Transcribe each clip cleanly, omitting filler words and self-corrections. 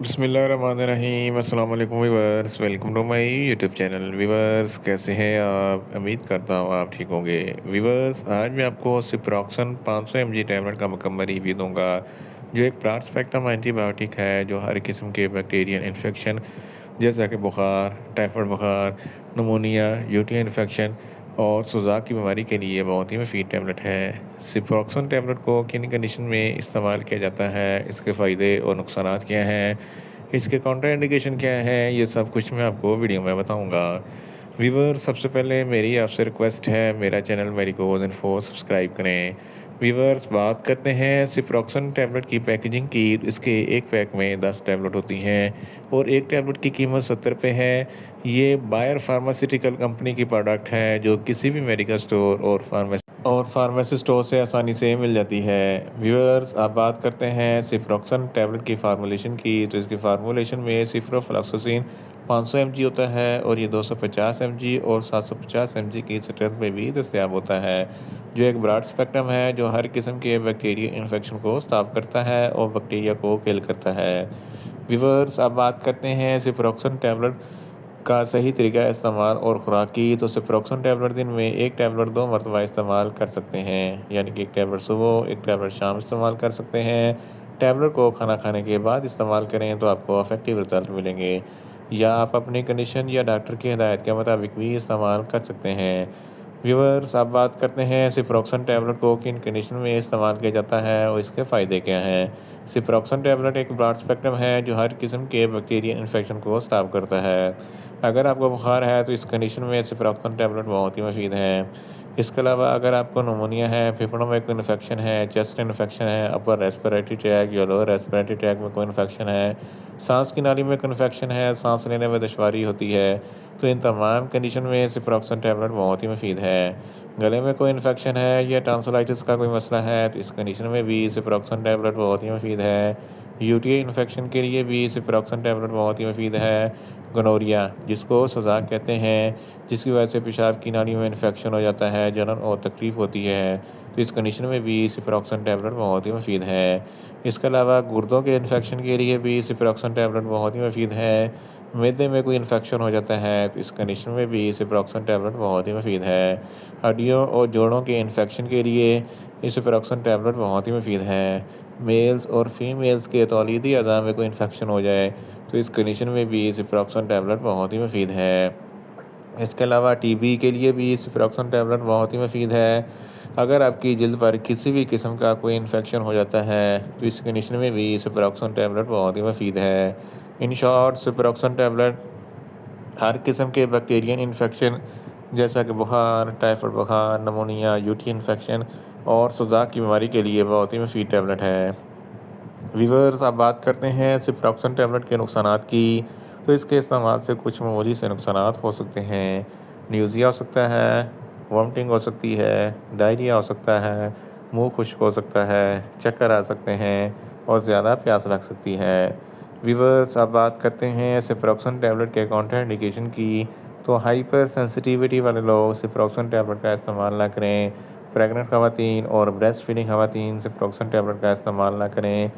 بسم اللہ الرحمن الرحیم۔ السلام علیکم viewers, welcome to my YouTube channel. Viewers کیسے ہیں آپ؟ امید کرتا ہوں آپ ٹھیک ہوں گے۔ ویورس آج میں آپ کو سپروکسن 500 mg ٹیبلٹ کا مکمل ریویو دوں گا، جو ایک براڈ اسپیکٹرم اینٹی بایوٹک ہے جو ہر قسم کے بیکٹیرین انفیکشن جیسا کہ بخار، ٹائفائڈ بخار، نمونیا، یوٹی انفیکشن اور سوزاک کی بیماری کے لیے بہت ہی مفید ٹیبلٹ ہے۔ سپروکسن ٹیبلٹ کو کن کنڈیشن میں استعمال کیا جاتا ہے، اس کے فائدے اور نقصانات کیا ہیں، اس کے کاؤنٹر انڈیکیشن کیا ہیں، یہ سب کچھ میں آپ کو ویڈیو میں بتاؤں گا۔ ویور سب سے پہلے میری آپ سے ریکویسٹ ہے، میرا چینل میریگوز انفو سبسکرائب کریں۔ ویورس بات کرتے ہیں سپروکسن ٹیبلٹ کی پیکیجنگ کی۔ اس کے ایک پیک میں 10 ٹیبلٹ ہوتی ہیں اور ایک ٹیبلٹ کی قیمت 70 روپے ہے۔ یہ بائر فارماسیوٹیکل کمپنی کی پروڈکٹ ہے جو کسی بھی میڈیکل اسٹور اور فارمیسی اسٹور سے آسانی سے مل جاتی ہے۔ ویورس آپ بات کرتے ہیں سپروکسن ٹیبلٹ کی فارمولیشن کی، تو اس کی فارمولیشن میں سپروفلوکساسین 500 mg ہوتا ہے اور یہ 250 mg اور 750 mg کی اسٹرینتھ میں بھی دستیاب ہوتا ہے، جو ایک براڈ اسپیکٹرم ہے جو ہر قسم کے بیکٹیریا انفیکشن کو اسٹاپ کرتا ہے اور بیکٹیریا کو کل کرتا ہے۔ ویورس اب بات کرتے ہیں سپروکسن ٹیبلٹ کا صحیح طریقہ استعمال اور خوراک کی، تو سپروکسن ٹیبلٹ دن میں ایک ٹیبلٹ 2 مرتبہ استعمال کر سکتے ہیں، یعنی کہ ایک ٹیبلٹ صبح ایک ٹیبلٹ شام استعمال کر سکتے ہیں۔ ٹیبلٹ کو کھانا کھانے کے بعد استعمال کریں تو آپ کو افیکٹو رزلٹ ملیں گے، یا آپ اپنی کنڈیشن یا ڈاکٹر کی ہدایت کے مطابق بھی استعمال کر سکتے ہیں۔ ویورس آپ بات کرتے ہیں سپروکسن ٹیبلٹ کو کن کنڈیشن میں استعمال کیا جاتا ہے اور اس کے فائدے کیا ہیں۔ سپروکسن ٹیبلٹ ایک براڈ اسپیکٹرم ہے جو ہر قسم کے بیکٹیریا انفیکشن کو اسٹاپ کرتا ہے۔ اگر آپ کو بخار ہے تو اس کنڈیشن میں سپروکسن ٹیبلٹ بہت ہی مفید ہے۔ اس کے علاوہ اگر آپ کو نمونیا ہے، پھیپھڑوں میں کوئی انفیکشن ہے، چیسٹ انفیکشن ہے، اپر ریسپیریٹری ٹریک یا لوور ریسپیریٹری ٹریک میں کوئی انفیکشن ہے، سانس کی نالی میں کوئی انفیکشن ہے، سانس لینے میں دشواری ہوتی ہے، تو ان تمام کنڈیشن میں سپروکسن ٹیبلٹ بہت ہی مفید ہے۔ گلے میں کوئی انفیکشن ہے یا ٹانسلائٹس کا کوئی مسئلہ ہے تو اس کنڈیشن میں بھی سپروکسن ٹیبلٹ بہت ہی مفید ہے۔ یوٹی انفیکشن کے لیے بھی سپروکسن ٹیبلٹ بہت ہی مفید ہے۔ گنوریا جس کو سوزاک کہتے ہیں، جس کی وجہ سے پیشاب کی نالی میں انفیکشن ہو جاتا ہے، جلن اور تکلیف ہوتی ہے، تو اس کنڈیشن میں بھی سپروکسن ٹیبلٹ بہت ہی مفید ہے۔ اس کے علاوہ گردوں کے انفیکشن کے لیے بھی سپروکسن ٹیبلٹ بہت ہی مفید ہے۔ معدے میں کوئی انفیکشن ہو جاتا ہے تو اس کنڈیشن میں بھی سپروکسن ٹیبلٹ بہت ہی مفید ہے۔ ہڈیوں اور جوڑوں کے انفیکشن کے لیے یہ سپروکسن ٹیبلٹ بہت ہی مفید ہے۔ میلز اور فیمیلز کے تولیدی اعضاء میں کوئی انفیکشن ہو جائے تو اس کنڈیشن میں بھی سپروکسن ٹیبلٹ بہت ہی مفید ہے۔ اس کے علاوہ ٹی بی کے لیے بھی سپروکسن ٹیبلٹ بہت ہی مفید ہے۔ اگر آپ کی جلد پر کسی بھی قسم کا کوئی انفیکشن ہو جاتا ہے تو اس کنڈیشن میں بھی سپروکسن ٹیبلٹ بہت ہی مفید ہے۔ ان شارٹ سپروکسن ٹیبلٹ ہر قسم کے بیکٹیرین انفیکشن جیسا کہ بخار، ٹائفائڈ بخار، نمونیا، یوٹی انفیکشن اور سوزاک کی بیماری کے لیے بہت ہی مفید ٹیبلٹ ہے۔ ویورس آپ بات کرتے ہیں سپروکسن ٹیبلٹ کے نقصانات کی، تو اس کے استعمال سے کچھ معمولی سے نقصانات ہو سکتے ہیں۔ نیوزیا ہو سکتا ہے، وامٹنگ ہو سکتی ہے، ڈائریا ہو سکتا ہے، منہ خشک ہو سکتا ہے، چکر آ سکتے ہیں اور زیادہ پیاس لگ سکتی ہے۔ ویورس آپ بات کرتے ہیں سپروکسن ٹیبلٹ کے کاؤنٹر انڈیکیشن کی، تو ہائپر سینسٹیوٹی والے لوگ سپروکسن ٹیبلٹ کا استعمال نہ کریں۔ پریگننٹ خواتین اور بریسٹ فیڈنگ خواتین سپروکسن ٹیبلٹ کا استعمال نہ کریں۔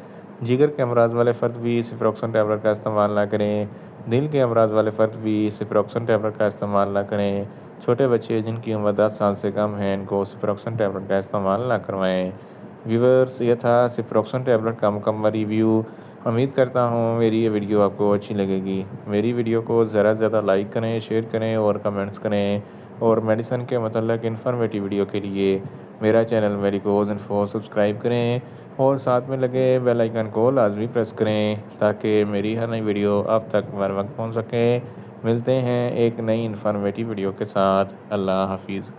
جگر کے امراض والے فرد بھی سپروکسن ٹیبلٹ کا استعمال نہ کریں۔ دل کے امراض والے فرد بھی سپروکسن ٹیبلٹ کا استعمال نہ کریں۔ چھوٹے بچے جن کی عمر 10 سال سے کم ہے ان کو سپروکسن ٹیبلٹ کا استعمال نہ کروائیں۔ ویورس یہ تھا سپروکسن ٹیبلٹ کا مکمل ریویو۔ امید کرتا ہوں میری یہ ویڈیو آپ کو اچھی لگے گی۔ میری ویڈیو کو زیادہ سے زیادہ لائک کریں، شیئر کریں اور کمنٹس کریں، اور میڈیسن کے متعلق انفارمیٹیو ویڈیو کے لیے میرا چینل میریگوز انفو سبسکرائب کریں اور ساتھ میں لگے بیل آئیکن کو لازمی پریس کریں تاکہ میری ہر نئی ویڈیو آپ تک بر وقت پہنچ سکے۔ ملتے ہیں ایک نئی انفارمیٹیو ویڈیو کے ساتھ۔ اللہ حافظ۔